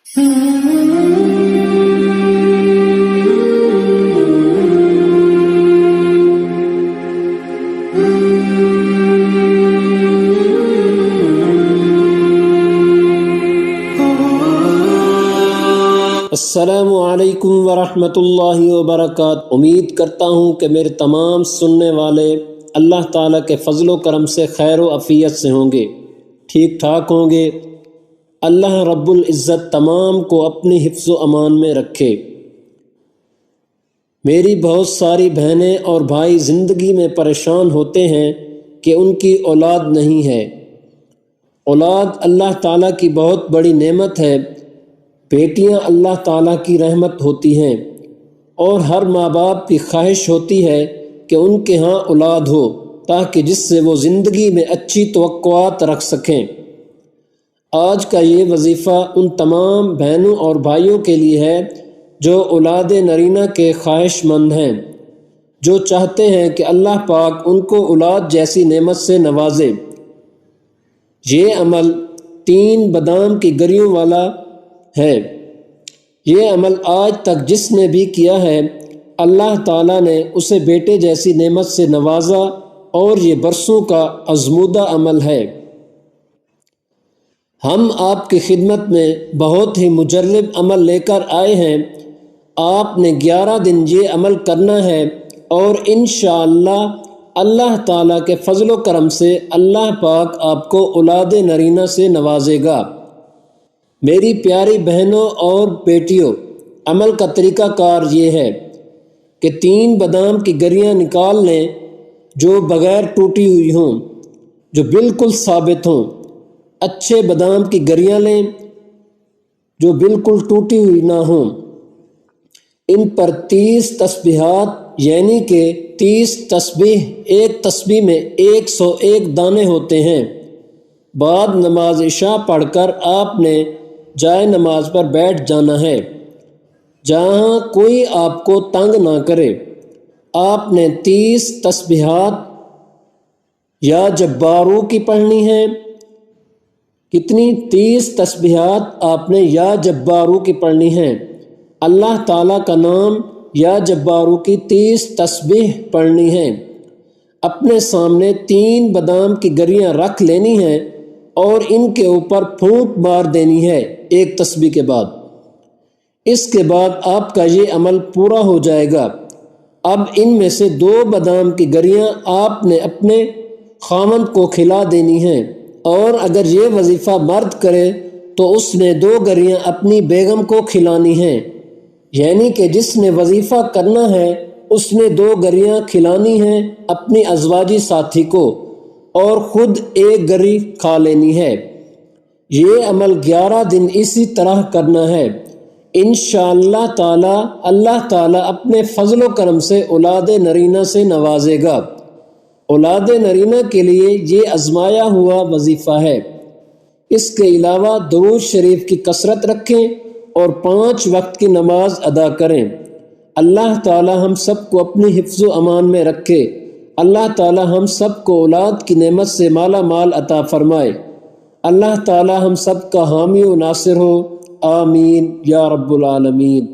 السلام علیکم ورحمۃ اللہ وبرکاتہ۔ امید کرتا ہوں کہ میرے تمام سننے والے اللہ تعالیٰ کے فضل و کرم سے خیر و عافیت سے ہوں گے، ٹھیک ٹھاک ہوں گے۔ اللہ رب العزت تمام کو اپنی حفظ و امان میں رکھے۔ میری بہت ساری بہنیں اور بھائی زندگی میں پریشان ہوتے ہیں کہ ان کی اولاد نہیں ہے۔ اولاد اللہ تعالیٰ کی بہت بڑی نعمت ہے۔ بیٹیاں اللہ تعالیٰ کی رحمت ہوتی ہیں، اور ہر ماں باپ کی خواہش ہوتی ہے کہ ان کے ہاں اولاد ہو، تاکہ جس سے وہ زندگی میں اچھی توقعات رکھ سکیں۔ آج کا یہ وظیفہ ان تمام بہنوں اور بھائیوں کے لیے ہے جو اولاد نرینہ کے خواہش مند ہیں، جو چاہتے ہیں کہ اللہ پاک ان کو اولاد جیسی نعمت سے نوازے۔ یہ عمل 3 بادام کی گریوں والا ہے۔ یہ عمل آج تک جس نے بھی کیا ہے، اللہ تعالیٰ نے اسے بیٹے جیسی نعمت سے نوازا، اور یہ برسوں کا آزمودہ عمل ہے۔ ہم آپ کی خدمت میں بہت ہی مجرب عمل لے کر آئے ہیں۔ آپ نے 11 دن یہ عمل کرنا ہے، اور انشاءاللہ اللہ تعالیٰ کے فضل و کرم سے اللہ پاک آپ کو اولاد نرینہ سے نوازے گا۔ میری پیاری بہنوں اور بیٹیوں، عمل کا طریقہ کار یہ ہے کہ 3 بادام کی گریاں نکال لیں جو بغیر ٹوٹی ہوئی ہوں، جو بالکل ثابت ہوں۔ اچھے بادام کی گریاں لیں جو بالکل ٹوٹی ہوئی نہ ہوں۔ ان پر 30 تسبیحات، یعنی کہ 30 تسبیح، ایک تسبیح میں 101 دانے ہوتے ہیں۔ بعد نماز عشاء پڑھ کر آپ نے جائے نماز پر بیٹھ جانا ہے، جہاں کوئی آپ کو تنگ نہ کرے۔ آپ نے 30 تسبیحات یا جبارو کی پڑھنی ہے۔ کتنی؟ 30 تسبیحات آپ نے یا جبارو کی پڑھنی ہے۔ اللہ تعالیٰ کا نام یا جبارو کی 30 تسبیح پڑھنی ہے۔ اپنے سامنے 3 بادام کی گریاں رکھ لینی ہیں، اور ان کے اوپر پھونک مار دینی ہے ایک تسبیح کے بعد۔ اس کے بعد آپ کا یہ عمل پورا ہو جائے گا۔ اب ان میں سے 2 بادام کی گریاں آپ نے اپنے خاوند کو کھلا دینی ہیں، اور اگر یہ وظیفہ مرد کرے تو اس نے 2 گریاں اپنی بیگم کو کھلانی ہیں، یعنی کہ جس نے وظیفہ کرنا ہے اس نے 2 گریاں کھلانی ہیں اپنی ازواجی ساتھی کو، اور خود 1 گری کھا لینی ہے۔ یہ عمل 11 دن اسی طرح کرنا ہے۔ انشاءاللہ تعالی اللہ تعالی اپنے فضل و کرم سے اولاد نرینہ سے نوازے گا۔ اولاد نرینہ کے لیے یہ آزمایا ہوا وظیفہ ہے۔ اس کے علاوہ درود شریف کی کثرت رکھیں اور 5 وقت کی نماز ادا کریں۔ اللہ تعالی ہم سب کو اپنی حفظ و امان میں رکھے۔ اللہ تعالی ہم سب کو اولاد کی نعمت سے مالا مال عطا فرمائے۔ اللہ تعالی ہم سب کا حامی و ناصر ہو، آمین یا رب العالمین۔